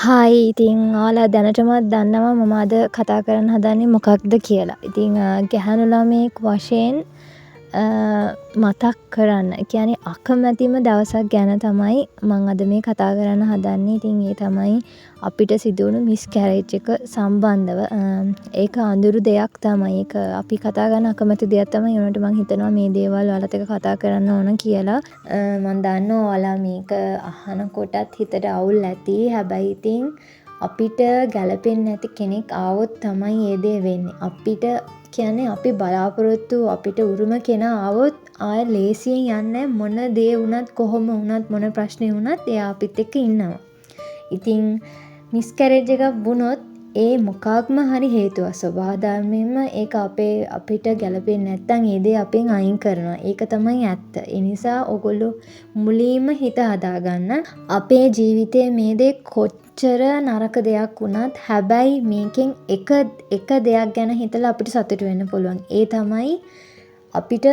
Hi ඉතින් ඔයාලා දැනටමත් දන්නවා මම අද කතා කරන්න හදන්නේ මොකක්ද කියලා. ඉතින් ගැහැණු ළමයෙක් වශයෙන් මතක් කරන්න. ඒ කියන්නේ අකමැතිම දවසක් ගැන තමයි මම අද මේ කතා කරන්න හදන්නේ. ඉතින් ඒ තමයි අපිට සිදුවුණු මිස්කැරේජ් එක සම්බන්ධව. ඒක අඳුරු දෙයක් තමයි. ඒක අපි කතා කරන්න අකමැති දෙයක් තමයි. ඒ වුණාට මම හිතනවා මේ දේවල් ඔයාලත් එක්ක කතා කරන්න ඕන කියලා. මම දන්නවා ඔයාලා මේක අහනකොටත් හිතට අවුල් ඇති. හැබැයි ඉතින් අපිට ගැලපෙන්නේ නැති කෙනෙක් ආවොත් තමයි ඒ දේ වෙන්නේ. අපිට කියන්නේ අපි බලාපොරොත්තු අපිට උරුම කෙනා ආවොත් ආය ලේසියෙන් යන්නේ මොන දේ වුණත් කොහොම වුණත් මොන ප්‍රශ්නේ වුණත් එයා අපිත් එක්ක ඉන්නවා. ඉතින් මිස්කැරේජ් එකක් වුණොත් ඒ මොකක්ම හරි හේතුවක් ස්වභාවයෙන්ම ඒක අපිට ගැලපෙන්නේ නැත්නම් ඒ දේ අපෙන් අයින් කරනවා. ඒක තමයි ඇත්ත. ඒ නිසා ඔයගොල්ලෝ මුලින්ම හිත හදාගන්න අපේ ජීවිතයේ මේ දේ කොච්චර නරක දෙයක් වුණත් හැබැයි මේකෙන් එක දෙයක් ගැන හිතලා අපිට සතුටු වෙන්න පුළුවන්. ඒ තමයි අපිට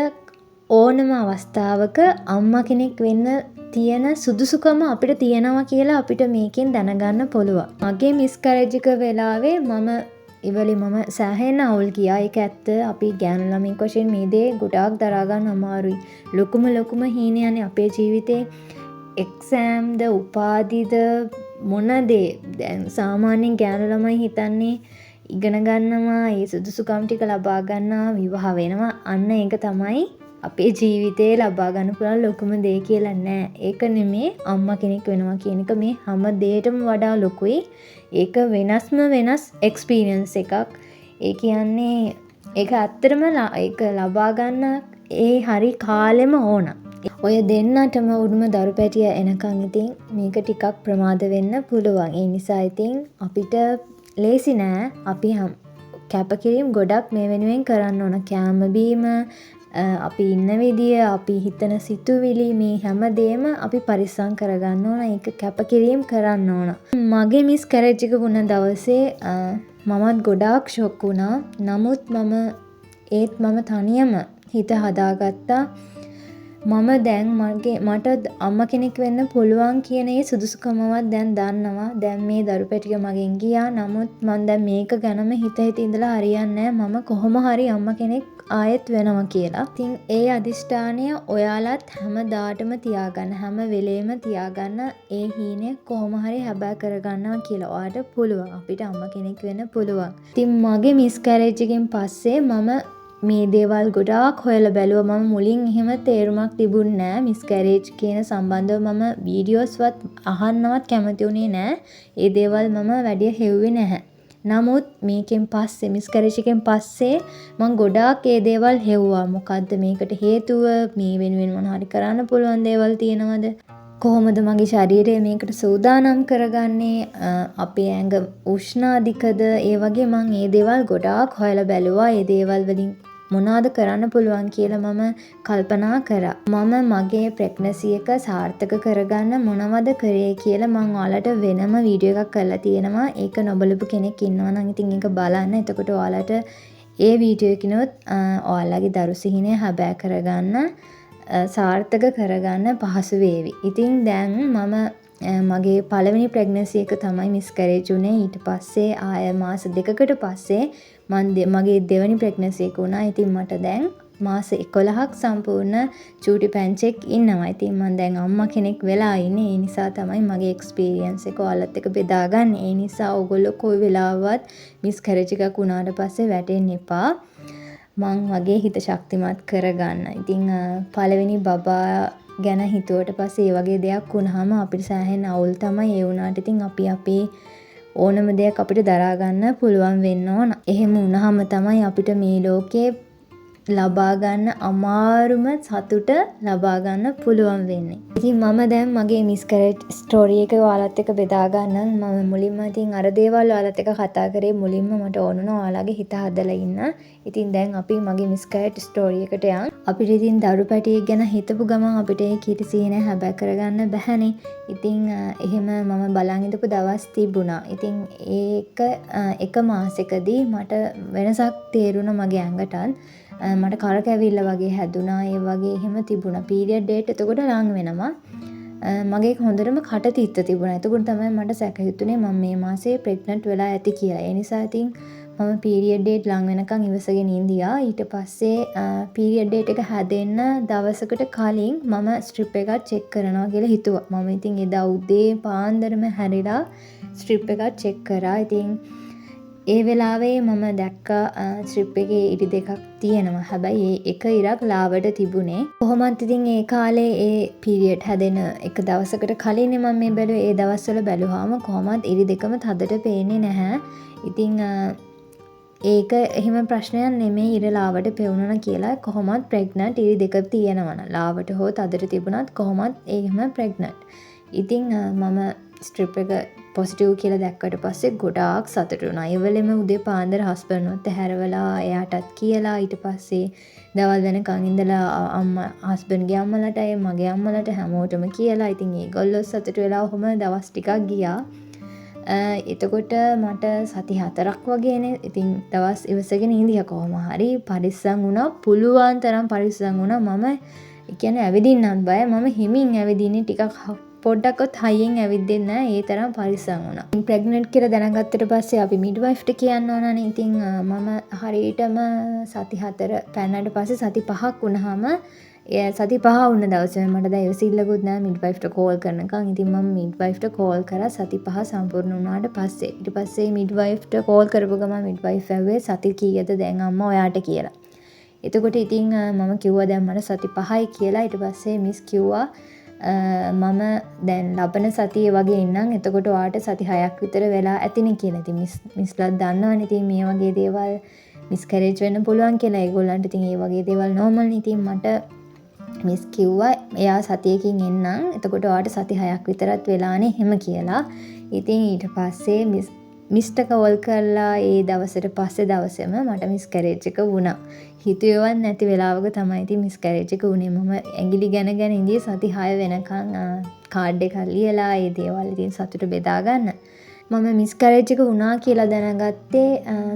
ඕනම අවස්ථාවක අම්මා කෙනෙක් වෙන්න තියෙන සුදුසුකම අපිට තියෙනවා කියලා අපිට මේකෙන් දැනගන්න පුළුවන්. මගේ මිස්කැරේජ් එක වෙලාවේ මම සෑහෙන අවුල් ගියා. ඒක ඇත්ත. අපි ගැහැණු ළමයෙක් වශයෙන් මේ දේ ගොඩාක් දරා ගන්න අමාරුයි. ලොකුම හීනයනේ අපේ ජීවිතේ. එක්සෑම්ද උපාධිද මොන දේ දැන් සාමාන්‍යයෙන් ගැහැණු ළමයි හිතන්නේ ඉගෙන ගන්නවා, ඒ සුදුසුකම් ටික ලබා ගන්නවා, විවාහ වෙනවා. අන්න ඒක තමයි අපේ ජීවිතේ ලබා ගන්න පුළුවන් ලොකුම දේ කියලා නෑ. ඒක නෙමේ අම්මා කෙනෙක් වෙනවා කියන එක මේ හැම දෙයකටම වඩා ලොකුයි. ඒක වෙනස් එක්ස්පීරියන්ස් එකක්. ඒ කියන්නේ ඒක ඇත්තටම ඒක ලබා ගන්න ඒ හරි කාලෙම ඕන. ඔය දෙන්නටම උඩුම දරු පැටිය එනකන් ඉතින් මේක ටිකක් ප්‍රමාද වෙන්න පුළුවන්. ඒ නිසා ඉතින් අපිට ලේසි නෑ. අපි කැපකිරීම ගොඩක් මේ වෙනුවෙන් කරන්න ඕන. කෑම බීම, අපි ඉන්න විදිය, අපි හිතන සිතුවිලි මේ හැමදේම අපි පරිස්සම් කරගන්න ඕන. ඒක කැපකිරීම කරන්න ඕන. මගේ මිස්කැරේජ් එක වුණ දවසේ මමත් ගොඩාක් ෂොක් වුණා. නමුත් මම තනියම හිත හදාගත්තා. මම දැන් මට අම්මා කෙනෙක් වෙන්න පුළුවන් කියන ඒ සුදුසුකමවත් දැන් දන්නවා. දැන් මේ දරු පැටිය මගෙන් ගියා. නමුත් මම දැන් මේක ගැනම හිත ඉඳලා හරියන්නේ නැහැ. මම කොහොම හරි අම්මා කෙනෙක් ආයෙත් වෙනවා කියලා. ඉතින් ඒ අදිෂ්ඨානය ඔයාලත් හැමදාටම තියාගන්න. හැම වෙලේම තියාගන්න. ඒ හීනය කොහොම හරි හැබෑ කරගන්නවා කියලා. ඔයාලට පුළුවන්. අපිට අම්මා කෙනෙක් වෙන්න පුළුවන්. ඉතින් මගේ මිස්කැරේජ් එකෙන් පස්සේ මම මේ දේවල් ගොඩාක් හොයලා බැලුවා. මම මුලින් එහෙම තේරුමක් තිබුණේ නැහැ මිස්කැරේජ් කියන සම්බන්ධව. මම වීඩියෝස්වත් අහන්නවත් කැමති වුණේ නැහැ. ඒ දේවල් මම වැඩි හෙව්වේ නැහැ. නමුත් මේකෙන් පස්සේ මිස්කැරේජ් එකෙන් පස්සේ මම ගොඩාක් ඒ දේවල් හෙව්වා. මොකද්ද මේකට හේතුව? මේ වෙනුවෙන් මොන හරි කරන්න පුළුවන් දේවල් තියෙනවද? කොහොමද මගේ ශරීරය මේකට සූදානම් කරගන්නේ? අපේ ඇඟ උෂ්ණ අධිකද? ඒ වගේ මම ඒ දේවල් ගොඩාක් හොයලා බැලුවා. ඒ දේවල් වලින් මොනවද කරන්න පුළුවන් කියලා මම කල්පනා කරා. මම මගේ ප්‍රෙග්නන්සි එක සාර්ථක කරගන්න මොනවද කරේ කියලා මම ඔයාලට වෙනම වීඩියෝ එකක් කරලා තියෙනවා. ඒක නොබලපු කෙනෙක් ඉන්නවා නම් ඉතින් ඒක බලන්න. එතකොට ඔයාලට ඒ වීඩියෝ එකනොත් ඔයාලගේ දරු සිහිනය හැබෑ කරගන්න සාර්ථක කරගන්න පහසු වේවි. ඉතින් දැන් මගේ පළවෙනි ප්‍රෙග්නන්සි එක තමයි මිස්කැරේජ් වුණේ. ඊට පස්සේ ආය මාස 2කට පස්සේ මගේ දෙවෙනි ප්‍රෙග්නන්සි එක වුණා. ඉතින් මට දැන් මාස 11ක් සම්පූර්ණ චූටි පැංචෙක් ඉන්නවා. ඉතින් මම දැන් අම්මා කෙනෙක් වෙලා ඉන්නේ. ඒ නිසා තමයි මගේ එක්ස්පීරියන්ස් එක ඔයාලත් එක්ක බෙදාගන්නේ. ඒ නිසා ඔයගොල්ලෝ කොයි වෙලාවවත් මිස්කැරේජ් එකක් වුණාට පස්සේ වැටෙන්න එපා. මං වගේ හිත ශක්තිමත් කරගන්න. ඉතින් පළවෙනි බබා ගැන හිතුවට පස්සේ ඒ වගේ දෙයක් වුණාම අපිට සෑහෙන අවුල් තමයි. ඒ වුණාට ඉතින් අපි අපේ ඕනම දෙයක් අපිට දරා ගන්න පුළුවන් වෙන්න ඕන. එහෙම වුණාම තමයි අපිට මේ ලෝකේ ලබා ගන්න අමාරුම සතුට ලබා ගන්න පුළුවන් වෙන්නේ. ඉතින් මම දැන් මගේ මිස්කැරේජ් ස්ටෝරි එක ඔයාලත් එක්ක බෙදා ගන්න. මම මුලින්ම ඉතින් අර දේවල් ඔයාලත් එක්ක කතා කරේ. මුලින්ම මට ඕන වුණා ඔයාලගේ හිත හදලා ඉන්න. ඉතින් දැන් අපි මගේ මිස්කැරේජ් ස්ටෝරි එකට යන්. අපිට ඉතින් දරු පැටියෙක් ගැන හිතපු ගමන් අපිට ඒ කීටි සීන හැබෑ කරගන්න බැහැනේ. ඉතින් එහෙම මම බලන් ඉඳපු දවස් තිබුණා. ඉතින් ඒක එක මාසෙකදී මට වෙනසක් තේරුණා මගේ ඇඟටත්. මට කරකැවිල්ල වගේ හැදුනා. ඒ වගේ එහෙම තිබුණා. පීරියඩ් ඩේට් එතකොට ලඟ වෙනවා. මගේ හොඳටම කට තිත්ත තිබුණා. එතකොට තමයි මට සැක හිතුනේ මම මේ මාසේ ප්‍රෙග්නන්ට් වෙලා ඇති කියලා. ඒ නිසා ඉතින් මම පීරියඩ් ඩේට් ලඟ වෙනකන් ඉවසගෙන ඉඳියා. ඊට පස්සේ පීරියඩ් ඩේට් එක හැදෙන්න දවසකට කලින් මම ස්ට්‍රිප් එකක් චෙක් කරනවා කියලා හිතුවා. මම ඉතින් එදා උදේ පාන්දරම හැරිලා ස්ට්‍රිප් එකක් චෙක් කරා. ඉතින් ඒ වෙලාවේ මම දැක්කා ස්ට්‍රිප් එකේ ඉරි දෙකක් තියෙනවා. හැබැයි ඒ එක ඉරක් ලාවට තිබුණේ. කොහොමත් ඉතින් ඒ කාලේ ඒ පීරියඩ් හැදෙන එක දවසකට කලින් මම මේ බැලුවේ. ඒ දවස්වල බැලුවාම කොහොමත් ඉරි දෙකම තදට පේන්නේ නැහැ. ඉතින් ඒක එහෙම ප්‍රශ්නයක් නෙමෙයි ඉර ලාවට පෙවුනන කියලා. කොහොමත් ප්‍රෙග්නන්ට් ඉරි දෙක තියෙනවන. ලාවට හෝ තදට තිබුණත් කොහොමත් එහෙම ප්‍රෙග්නන්ට්. ඉතින් මම ස්ට්‍රිප් එක පොසිටිව් කියලා දැක්කට පස්සේ ගොඩාක් සතුටු වුණා. ඒ වෙලෙම උදේ පාන්දර හස්බන්ඩ්වත් හැරවලා එයාටත් කියලා ඊට පස්සේ දවල් වෙනකන් ඉඳලා අම්මා හස්බන්ඩ්ගේ අම්මලාට මගේ අම්මලාට හැමෝටම කියලා. ඉතින් ඒගොල්ලෝ සතුටු වෙලා ඔහොම දවස් ටිකක් ගියා. එතකොට මට සති 4ක් වගේනේ. ඉතින් දවස් ඉවසගෙන ඉඳියා කොහොම හරි පරිස්සම් වුණා. පුළුවන් තරම් පරිස්සම් වුණා. මම කියන්නේ ඇවිදින්නත් බය. මම හිමින් ඇවිදින්නේ ටිකක් පොඩ්ඩක්වත් හයියෙන් ඇවිද්දෙන්නේ නැහැ. ඒ තරම් පරිස්සම් වුණා. ප්‍රෙග්නන්ට් කියලා දැනගත්තට පස්සේ අපි මිඩ්වයිෆ්ට කියන්න ඕනනේ. ඉතින් මම හරියටම සති 4 පැනනට පස්සේ සති 5ක් වුණාම සති 5 වුණ දවසේ මට දැන් ඉවසිල්ලකුත් නැහැ මිඩ්වයිෆ්ට කෝල් කරනකම්. ඉතින් මම මිඩ්වයිෆ්ට කෝල් කරා සති 5 සම්පූර්ණ වුණාට පස්සේ. ඊට පස්සේ මිඩ්වයිෆ්ට කෝල් කරපු ගමන් මිඩ්වයිෆ් ඇහුවේ සති කීයද දැන් අම්මා ඔයාට කියලා. එතකොට ඉතින් මම කිව්වා දැන් මට සති 5යි කියලා. ඊට පස්සේ මිස් කිව්වා මම දැන් ලබන සතියේ වගේ ඉන්නම්. එතකොට ඔයාට සති 6ක් විතර වෙලා ඇතිනේ කියලා. ඉතින් මිස්ලාත් දන්නවනේ ඉතින් මේ වගේ දේවල් මිස්කරේජ් වෙන්න පුළුවන් කියලා. ඒගොල්ලන්ට ඉතින් ඒ වගේ දේවල් නෝමල්. ඉතින් මට මිස් කිව්වා එයා සතියකින් එන්නම්. එතකොට ඔයාට සති 6ක් විතරත් වෙලානේ එහෙම කියලා. ඉතින් ඊට පස්සේ මිස්ට කෝල් කරලා ඒ දවසට පස්සේ දවසේම මට මිස්කරේජ් එක වුණා. හිතුවේවත් නැති වෙලාවක තමයි ඉතින් මිස්කරේජ් එක වුණේ. මම ඇඟිලි ගැන ඉඳී සති 6 වෙනකන් කාඩ් එකක් ලියලා ඒ දේවල් ඉතින් සතුට බෙදා ගන්න. මම මිස්කරේජ් එක වුණා කියලා දැනගත්තේ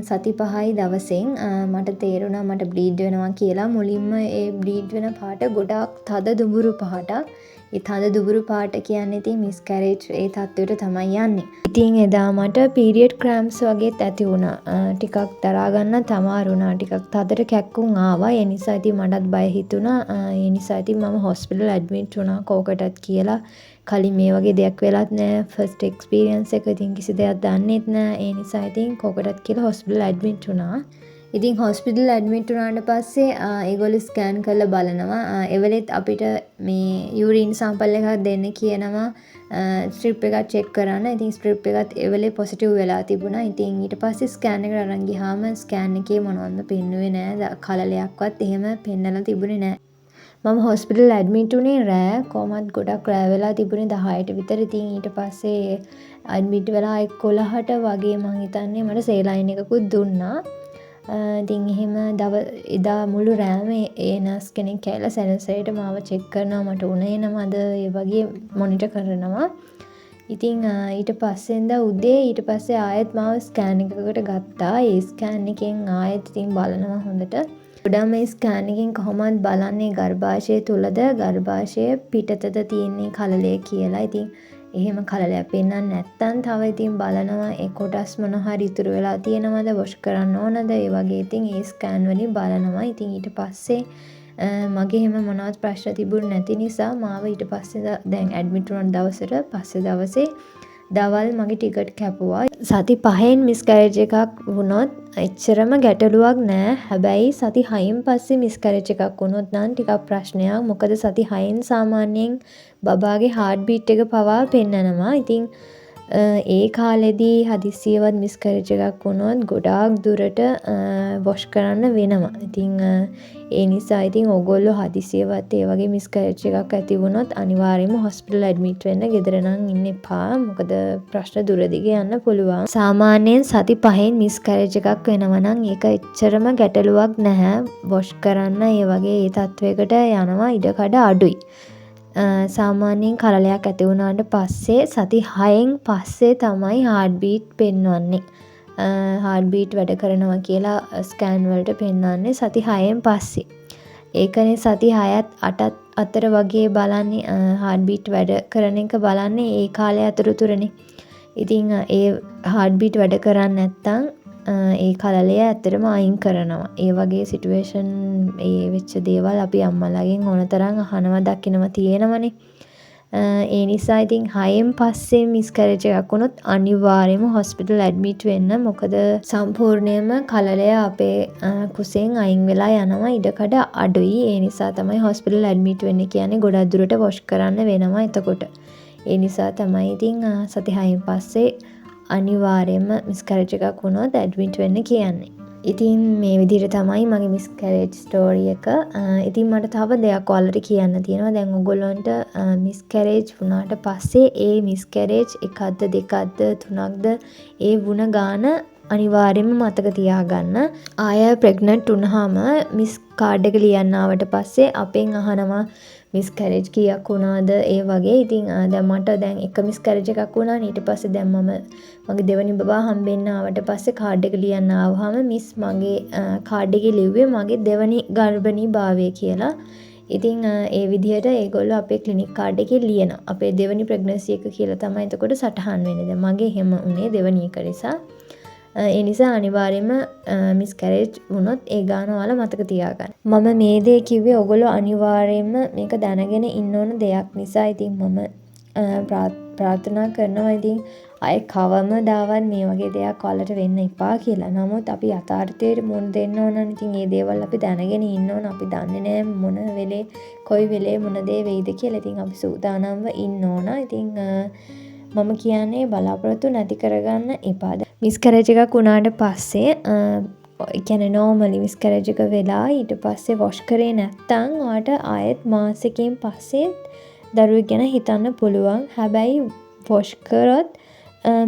සති 5යි දවසෙන්. මට තේරුණා මට බ්ලීඩ් වෙනවා කියලා. මුලින්ම ඒ බ්ලීඩ් වෙන පාට ගොඩාක් තද දුඹුරු පාටක්. ඒ තද දුඹුරු පාට කියන්නේ ඉතින් මිස්කරේජ් ඒ තත්ත්වයට තමයි යන්නේ. ඉතින් එදා මට පීරියඩ් ක්‍රැම්ප්ස් වගේත් ඇති වුණා. ටිකක් දරා ගන්න තමාරු වුණා. ටිකක් තදට කැක්කුම් ආවා. ඒ නිසා ඉතින් මටත් බය හිතුණා. ඒ නිසා ඉතින් මම හොස්පිටල් ඇඩ්මිට් වුණා කෝකටත් කියලා. කලින් මේ වගේ දෙයක් වෙලත් නෑ. ෆස්ට් එක්ස්පීරියන්ස් එක. ඉතින් කිසි දෙයක් දන්නෙත් නෑ. ඒ නිසා ඉතින් කෝකටත් කියලා හොස්පිටල් ඇඩ්මිට් වුණා. ඉතින් හොස්පිටල් ඇඩ්මිට් වුණාට පස්සේ ඒගොල්ලෝ ස්කෑන් කරලා බලනවා. එවලෙත් අපිට මේ යූරින් සැම්පල් එකක් දෙන්න කියනවා. ස්ට්‍රිප් එකක් චෙක් කරන්න. ඉතින් ස්ට්‍රිප් එකත් එවලේ පොසිටිව් වෙලා තිබුණා. ඉතින් ඊට පස්සේ ස්කෑන් එකට අරන් ගියාම ස්කෑන් එකේ මොනවද පෙන්නුවේ නෑ. කලලයක්වත් එහෙම පෙන්නලා තිබුණේ නෑ. මම හොස්පිටල් ඇඩ්මිට් වුණේ රෑ. කොහොමත් ගොඩක් රෑ වෙලා තිබුණේ 10ට විතර. ඉතින් ඊට පස්සේ ඇඩ්මිට් වෙලා 11ට වගේ මං හිතන්නේ මට සේලයින් එකකුත් දුන්නා. ඉතින් එහෙම එදා මුළු රෑම ඒ නර්ස් කෙනෙක් ඇවිල්ලා සැනසෙරේට මාව චෙක් කරනවා. මට උනේ නමද ඒ වගේ මොනිටර් කරනවා. ඉතින් ඊට පස්සෙන්ද උදේ ඊට පස්සේ ආයෙත් මාව ස්කෑන් එකකට ගත්තා. ඒ ස්කෑන් එකෙන් ආයෙත් ඉතින් බලනවා හොඳට. ගොඩාක් මේ ස්කෑන් එකෙන් කොහොමද බලන්නේ ගර්භාෂය තුලද ගර්භාෂය පිටතද තියෙන්නේ කලලය කියලා. ඉතින් එහෙම කලලයක් පෙන්නන්නේ නැත්තම් තව ඉතින් බලනවා ඒ කොටස් මොන හරි ඉතුරු වෙලා තියෙනවද වොෂ් කරන්න ඕනද ඒ වගේ ඉතින් ඒ ස්කෑන් වලින් බලනවා. ඉතින් ඊට පස්සේ මගේ එහෙම මොනවත් ප්‍රශ්න තිබුණ නැති නිසා මාව ඊට පස්සේ දැන් ඇඩ්මිට් වුණ දවසට පස්සේ දවසේ දවල් මගේ ටිකට් කැපුවා. සති 5න් මිස්කරේජ් එකක් වුණොත් එච්චරම ගැටලුවක් නෑ. හැබැයි සති 6න් පස්සේ මිස්කරේජ් එකක් වුණොත් නම් ටිකක් ප්‍රශ්නයක්. මොකද සති 6න් සාමාන්‍යයෙන් බබාගේ හાર્ට් බීට් එක පවා පෙන්නනවා. ඉතින් ඒ කාලෙදී හදිස්සියවත් මිස්කරේජ් එකක් වුණොත් ගොඩාක් දුරට වොෂ් කරන්න වෙනවා. ඉතින් ඒ නිසා ඉතින් ඕගොල්ලෝ හදිස්සියවත් ඒ වගේ මිස්කරේජ් එකක් ඇති වුණොත් අනිවාර්යයෙන්ම හොස්පිටල් ඇඩ්මිට් වෙන්න. ගෙදර නම් ඉන්න එපා. මොකද ප්‍රශ්න දුර දිගේ යන්න පුළුවන්. සාමාන්‍යයෙන් සති 5න් මිස්කරේජ් එකක් වෙනවා නම් ඒක එච්චරම ගැටලුවක් නැහැ. වොෂ් කරන්න ඒ වගේ ඒ තත්වයකට යනවා ඉඩකඩ අඩුයි. සාමාන්‍යයෙන් කලලයක් ඇති වුණාට පස්සේ සති 6න් පස්සේ තමයි හાર્ට් බීට් පෙන්වන්නේ. හાર્ට් බීට් වැඩ කරනවා කියලා ස්කෑන් වලට පෙන්වන්නේ සති 6න් පස්සේ. ඒකනේ සති 6ත් 8ත් අතර වගේ බලන්නේ හાર્ට් බීට් වැඩ කරන එක බලන්නේ ඒ කාලය අතරතුරනේ. ඉතින් ඒ හાર્ට් බීට් වැඩ කරන්නේ නැත්තම් ඒ කලලය ඇත්තටම අයින් කරනවා. ඒ වගේ සිටුේෂන් ඒ වෙච්ච දේවල් අපි අම්මලාගෙන් ඕන තරම් අහනවා දකිනවා තියෙනවනේ. ඒ නිසා ඉතින් 6න් පස්සේ මිස්කැරේජ් එකක් වුණොත් අනිවාර්යයෙන්ම හොස්පිටල් ඇඩ්මිට් වෙන්න. මොකද සම්පූර්ණයෙන්ම කලලය අපේ කුසෙන් අයින් වෙලා යනවා ඉඩකඩ අඩුයි. ඒ නිසා තමයි හොස්පිටල් ඇඩ්මිට් වෙන්න කියන්නේ. ගොඩක් දුරට වොෂ් කරන්න වෙනවා එතකොට. ඒ නිසා තමයි ඉතින් සති 6න් පස්සේ අනිවාර්යයෙන්ම මිස්කැරේජ් එකක් වුණොත් ඇඩ්මිට් වෙන්න කියන්නේ. ඉතින් මේ විදිහට තමයි මගේ මිස්කැරේජ් ස්ටෝරි එක. ඉතින් මට තව දෙයක් ඔයාලට කියන්න තියෙනවා. දැන් ඔයගොල්ලන්ට මිස්කැරේජ් වුණාට පස්සේ ඒ මිස්කැරේජ් එකක්ද දෙකක්ද තුනක්ද ඒ වුණ ගාන අනිවාර්යයෙන්ම මතක තියාගන්න. ආය ප්‍රෙග්නන්ට් වුණාම මිස් කාඩ් එක ලියන්න ආවට පස්සේ අපෙන් අහනවා මිස්කැරේජ් කීයක් වුණාද ඒ වගේ. ඉතින් දැන් මට දැන් එක මිස්කැරේජ් එකක් වුණා. ඊට පස්සේ දැන් මම මගේ දෙවනි බබා හම්බෙන්න ආවට පස්සේ කාඩ් එක ලියන්න ආවහම මිස් මගේ කාඩ් එකේ ලිව්වේ මගේ දෙවනි ගර්භණී භාවය කියලා. ඉතින් ඒ විදිහට ඒගොල්ලෝ අපේ ක්ලිනික් කාඩ් එකේ ලියනවා. අපේ දෙවනි ප්‍රෙග්නන්සි එක කියලා තමයි එතකොට සටහන් වෙන්නේ. දැන් මගේ එහෙම උනේ දෙවනි එක නිසා. ඒ නිසා අනිවාර්යයෙන්ම මිස්කැරේජ් වුණොත් ඒ ගාන ඔයාලා මතක තියාගන්න. මම මේ දේ කිව්වේ ඔයගොල්ලෝ අනිවාර්යයෙන්ම මේක දැනගෙන ඉන්න ඕන දෙයක් නිසා. ඉතින් මම ප්‍රාර්ථනා කරනවා ඉතින් අය කවමදාවත් මේ වගේ දෙයක් ඔයාලට වෙන්න එපා කියලා. නමුත් අපි යථාර්ථයට මුහුණ දෙන්න ඕන. ඉතින් මේ දේවල් අපි දැනගෙන ඉන්න ඕන. අපි දන්නේ නැහැ මොන වෙලේ කොයි වෙලේ මොන දේ වෙයිද කියලා. ඉතින් අපි සූදානම්ව ඉන්න ඕන. ඉතින් මම කියන්නේ බලාපොරොත්තු නැති කරගන්න එපා. මිස්කැරේජ් එකක් වුණාට පස්සේ කියන්නේ නෝමලි මිස්කැරේජ් එක වෙලා ඊට පස්සේ වොෂ් කරේ නැත්තම් ඔයාට ආයෙත් මාසෙකින් පස්සේ දරුවෙක් ගැන හිතන්න පුළුවන්. හැබැයි වොෂ් කරොත්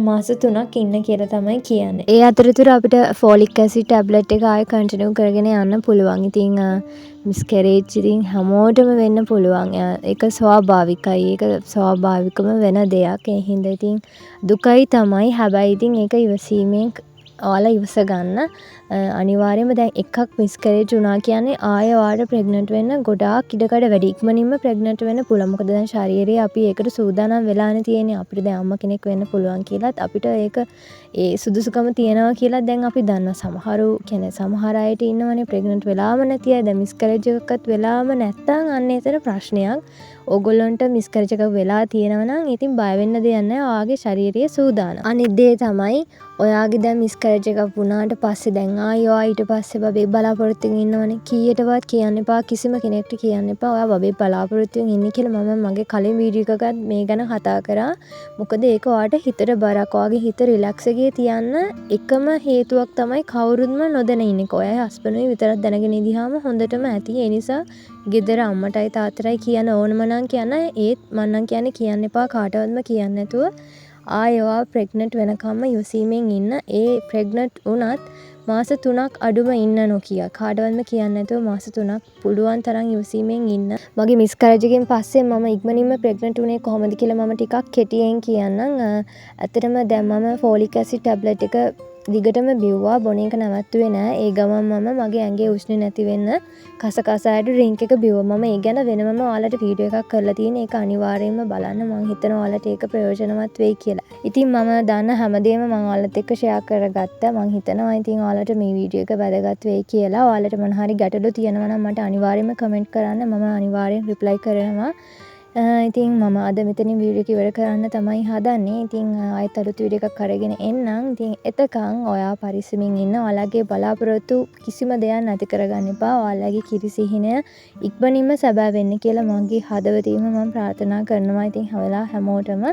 මාස 3ක් ඉන්න කියලා තමයි කියන්නේ. ඒ අතරතුර අපිට ෆෝලික් ඇසිඩ් ටැබ්ලට් එක ආයෙ කන්ටිනියු කරගෙන යන්න පුළුවන්. ඉතින් මිස්කැරේජ් ඉතින් හැමෝටම වෙන්න පුළුවන්. ඒක ස්වාභාවිකයි. ඒක ස්වාභාවිකම වෙන දෙයක්. ඒ හින්දා ඉතින් දුකයි තමයි. හැබැයි ඉතින් ඒක ඉවසීමෙන් ඔයාලා ඉවස ගන්න. අනිවාර්යයෙන්ම දැන් එකක් මිස්කැරේජ් වුණා කියන්නේ ආයෙ ඔයාලට ප්‍රෙග්නන්ට් වෙන්න ගොඩාක් ඉඩකඩ වැඩි. ඉක්මනින්ම ප්‍රෙග්නන්ට් වෙන්න පුළුවන්. මොකද දැන් ශරීරයේ අපි ඒකට සූදානම් වෙලානේ තියෙන්නේ. අපිට දැන් අම්ම කෙනෙක් වෙන්න පුළුවන් කියලාත් අපිට ඒක ඒ සුදුසුකම තියෙනවා කියලා දැන් අපි දන්නවා. සමහරු කියන්නේ සමහර අයට ඉන්නවනේ ප්‍රෙග්නන්ට් වෙලාම නැති අය. දැන් මිස්කැරේජ් එකක්වත් වෙලාම නැත්තම් අන්න ඒතර ප්‍රශ්නයක්. ඕගොල්ලන්ට මිස්කැරේජ් එකක් වෙලා තියෙනවා නම් ඉතින් බය වෙන්න දෙයක් නැහැ. ඔයාගේ ශරීරයේ සූදානම්. අනිත් දේ තමයි ඔයාගේ දැන් මිස්කැරේජ් එකක් වුණාට පස්සේ දැන් ආයෙ ඔයා ඊට පස්සේ බබේ බලාපොරොත්තුෙන් ඉන්නවනේ. කීයටවත් කියන්න එපා. කිසිම කෙනෙක්ට කියන්න එපා. ඔයා බබේ බලාපොරොත්තුෙන් ඉන්නේ කියලා මම මගේ කලින් වීඩියෝ එකකත් මේ ගැන කතා කරා. මොකද ඒක ඔයාට හිතට බරක්. ඔයාගේ හිත රිලැක්ස් එකේ තියන්න එකම හේතුවක් තමයි කවුරුත්ම නොදැන ඉන්නේ. ඔයයි හස්බන්ඩ්ුයි විතරක් දැනගෙන ඉඳිහාම හොඳටම ඇති. ඒ නිසා ගෙදර අම්මටයි තාත්තටයි කියන්න ඕනම නම් කියන්න. ඒත් මම නම් කියන්නේ කියන්න එපා කාටවත්ම කියන්න නැතුව ආයෙවා ප්‍රෙග්නන්ට් වෙනකම්ම ඉවසීමෙන් ඉන්න. ඒ ප්‍රෙග්නන්ට් වුණත් මාස 3ක් අඩුම ඉන්න නොකිය. කාටවත්ම කියන්න නැතුව මාස 3ක් පුළුවන් තරම් ඉවසීමෙන් ඉන්න. මගේ මිස්කැරේජ් එකෙන් පස්සේ මම ඉක්මනින්ම ප්‍රෙග්නන්ට් වුණේ කොහොමද කියලා මම ටිකක් කෙටියෙන් කියන්නම්. ඇත්තටම දැන් මම ෆෝලික් ඇසිඩ් ටැබ්ලට් එක දිගටම බිව්වා. බොන එක නවත්තුවේ නෑ. ඒ ගමන් මම මගේ ඇඟේ උෂ්ණ නැති වෙන්න කස කසායට ඩ්‍රින්ක් එක බිව්වා. මම ඒ ගැන වෙනමම ඔයාලට වීඩියෝ එකක් කරලා තියෙන. ඒක අනිවාර්යයෙන්ම බලන්න. මම හිතනවා ඔයාලට ඒක ප්‍රයෝජනවත් වෙයි කියලා. ඉතින් මම දන්න හැමදේම මම ඔයාලත් එක්ක ෂෙයා කරගත්තා. මම හිතනවා ඉතින් ඔයාලට මේ වීඩියෝ එක වැදගත් වෙයි කියලා. ඔයාලට මොන හරි ගැටලු තියෙනවා නම් මට අනිවාර්යයෙන්ම කමෙන්ට් කරන්න. මම අනිවාර්යෙන් රිප්ලයි කරනවා. ඉතින් මම අද මෙතනින් වීඩියෝ එක ඉවර කරන්න තමයි හදන්නේ. ඉතින් ආයෙත් අලුත් වීඩියෝ එකක් අරගෙන එන්නම්. ඉතින් එතකන් ඔයා පරිස්සමින් ඉන්න. ඔයාලගේ බලාපොරොත්තු කිසිම දෙයක් නැති කරගන්න එපා. ඔයාලගේ කිරිසිහිනය ඉක්මනින්ම සැබෑ වෙන්න කියලා මගේ හදවතින්ම මම ප්‍රාර්ථනා කරනවා. ඉතින් හැමෝටම